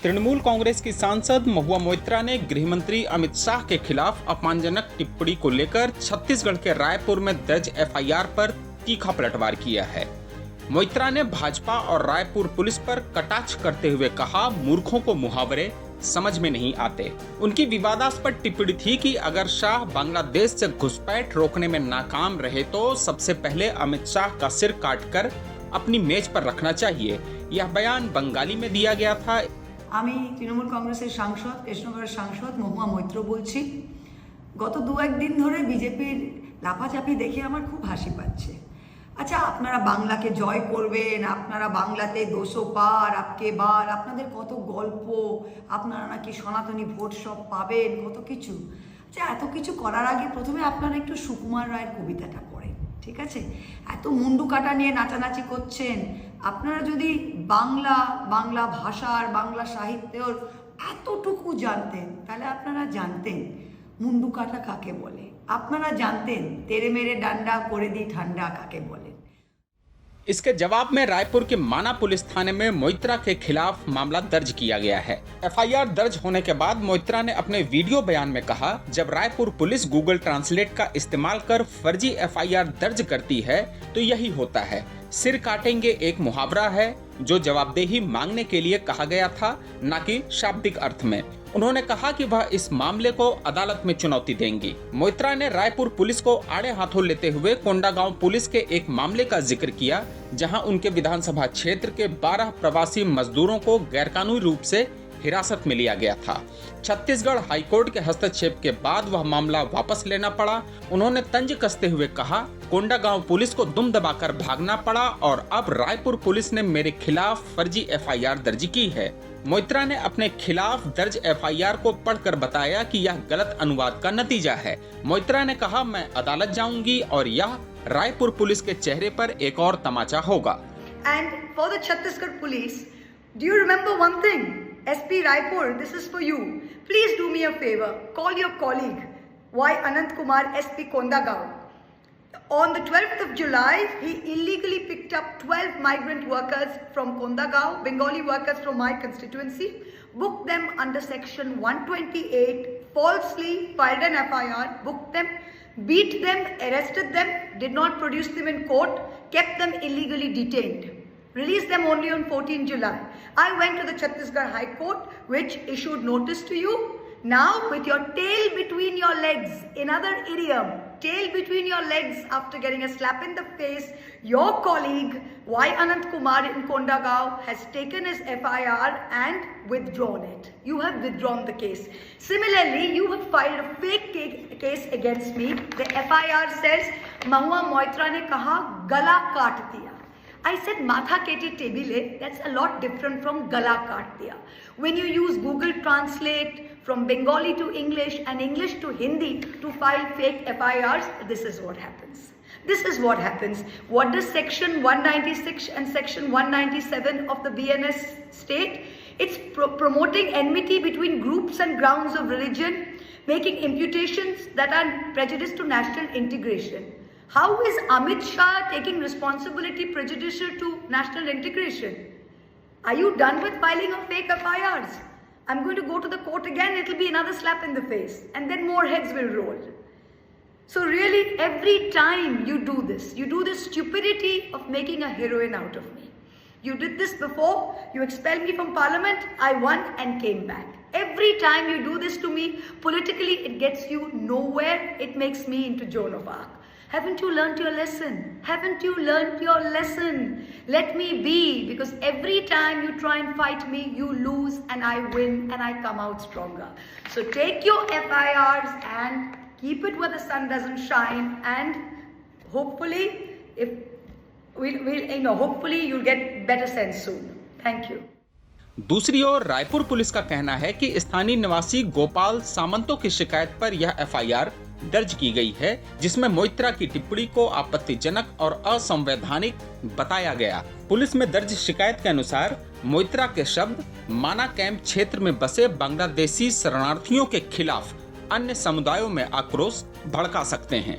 तृणमूल कांग्रेस की सांसद महुआ मोइत्रा ने गृह मंत्री अमित शाह के खिलाफ अपमानजनक टिप्पणी को लेकर छत्तीसगढ़ के रायपुर में दर्ज एफआईआर पर तीखा पलटवार किया है। मोइत्रा ने भाजपा और रायपुर पुलिस पर कटाक्ष करते हुए कहा, मूर्खों को मुहावरे समझ में नहीं आते। उनकी विवादास्पद टिप्पणी थी कि अगर शाह बांग्लादेश से घुसपैठ रोकने में नाकाम रहे तो सबसे पहले अमित शाह का सिर काटकर अपनी मेज पर रखना चाहिए। यह बयान बंगाली में दिया गया था। আমি তৃণমূল কংগ্রেসের সাংসদ, কৃষ্ণগড়ের সাংসদ মহুয়া মৈত্র বলছি। গত দু একদিন ধরে বিজেপির লাফাচাপি দেখে আমার খুব হাসি পাচ্ছে। আচ্ছা, আপনারা বাংলাকে জয় করবেন, আপনারা বাংলাতে 200 পার আপকে বার, আপনাদের কত গল্প, আপনারা নাকি সনাতনী ভোট সব পাবেন, কত কিছু। আচ্ছা, এত কিছু করার আগে প্রথমে আপনারা একটু সুকুমার রায়ের কবিতাটা পড়েন, ঠিক আছে? এত মুন্ডু কাটা নিয়ে নাচানাচি করছেন। আপনারা যদি বাংলা ভাষার, বাংলা সাহিত্যের এতটুকু জানতেন তাহলে আপনারা জানতেন মুন্ডু কাটা কাকে বলে, আপনারা জানতেন তেরে মেরে ডান্ডা করে দি ঠান্ডা কাকে বলে। इसके जवाब में रायपुर के माना पुलिस थाने में मोइत्रा के खिलाफ मामला दर्ज किया गया है। एफआईआर दर्ज होने के बाद मोइत्रा ने अपने वीडियो बयान में कहा, जब रायपुर पुलिस गूगल ट्रांसलेट का इस्तेमाल कर फर्जी एफआईआर दर्ज करती है तो यही होता है। सिर काटेंगे एक मुहावरा है जो जवाबदेही मांगने के लिए कहा गया था, न कि शाब्दिक अर्थ में। उन्होंने कहा कि वह इस मामले को अदालत में चुनौती देंगी। मोइत्रा ने रायपुर पुलिस को आड़े हाथों लेते हुए कोंडागांव पुलिस के एक मामले का जिक्र किया, जहां उनके विधानसभा क्षेत्र के 12 प्रवासी मजदूरों को गैरकानूनी रूप से हिरासत में लिया गया था। छत्तीसगढ़ हाईकोर्ट के हस्तक्षेप के बाद वह मामला वापस लेना पड़ा। उन्होंने तंज कसते हुए कहा, कोंडागांव पुलिस को दुम दबाकर भागना पड़ा और अब रायपुर पुलिस ने मेरे खिलाफ फर्जी एफआईआर दर्ज की है। मोइत्रा ने अपने खिलाफ दर्ज एफआईआर को पढ़कर बताया कि यह गलत अनुवाद का नतीजा है। मोइत्रा ने कहा, मैं अदालत जाऊंगी और यह रायपुर पुलिस के चेहरे पर एक और तमाचा होगा। And for the Chhattisgarh police, do you remember one thing? SP Raipur, this is for you. Please do me a favor. Call your colleague, Y. Anant Kumar, SP Kondagaon. On the 12th of July, he illegally picked up 12 migrant workers from Kondagaon, Bengali workers from my constituency, booked them under section 128, falsely filed an FIR, booked them, beat them, arrested them, did not produce them in court, kept them illegally detained. Released them only on 14 July. I went to the Chhattisgarh High Court, which issued notice to you. Now, with your tail between your legs, another idiom, tail between your legs after getting a slap in the face, your colleague, Y. Anant Kumar in Kondagaon has taken his FIR and withdrawn it. You have withdrawn the case. Similarly, you have filed a fake case against me. The FIR says, Mahua Moitra ne kaha, gala kaat diya. I said matha keti tebile, that's a lot different from gala kaat diya. When you use Google Translate from Bengali to English and English to Hindi to file fake FIRs, this is what happens. This is what happens. What does section 196 and section 197 of the BNS state? It's promoting enmity between groups and grounds of religion, making imputations that are prejudice to national integration. How is Amit Shah taking responsibility prejudicial to national integration? Are you done with filing of fake FIRs? I'm going to go to the court again, it'll be another slap in the face, and then more heads will roll. So really, every time you do this stupidity of making a heroine out of me. You did this before, you expelled me from parliament, I won and came back. Every time you do this to me, politically it gets you nowhere, it makes me into Joan of Arc. Haven't you learnt your lesson? Haven't you learnt your lesson? Let me be, because every time you try and fight me, you lose and I win and I come out stronger. So take your FIRs and keep it where the sun doesn't shine, and hopefully, hopefully you'll get better sense soon. Thank you. दूसरी ओर Raipur police का कहना है कि स्थानीय निवासी गोपाल सामंतों की शिकायत पर यह एफआईआर दर्ज की गई है, जिसमें मोइत्रा की टिप्पणी को आपत्तिजनक और असंवैधानिक बताया गया। पुलिस में दर्ज शिकायत के अनुसार मोइत्रा के शब्द माना कैंप क्षेत्र में बसे बांग्लादेशी शरणार्थियों के खिलाफ अन्य समुदायों में आक्रोश भड़का सकते हैं।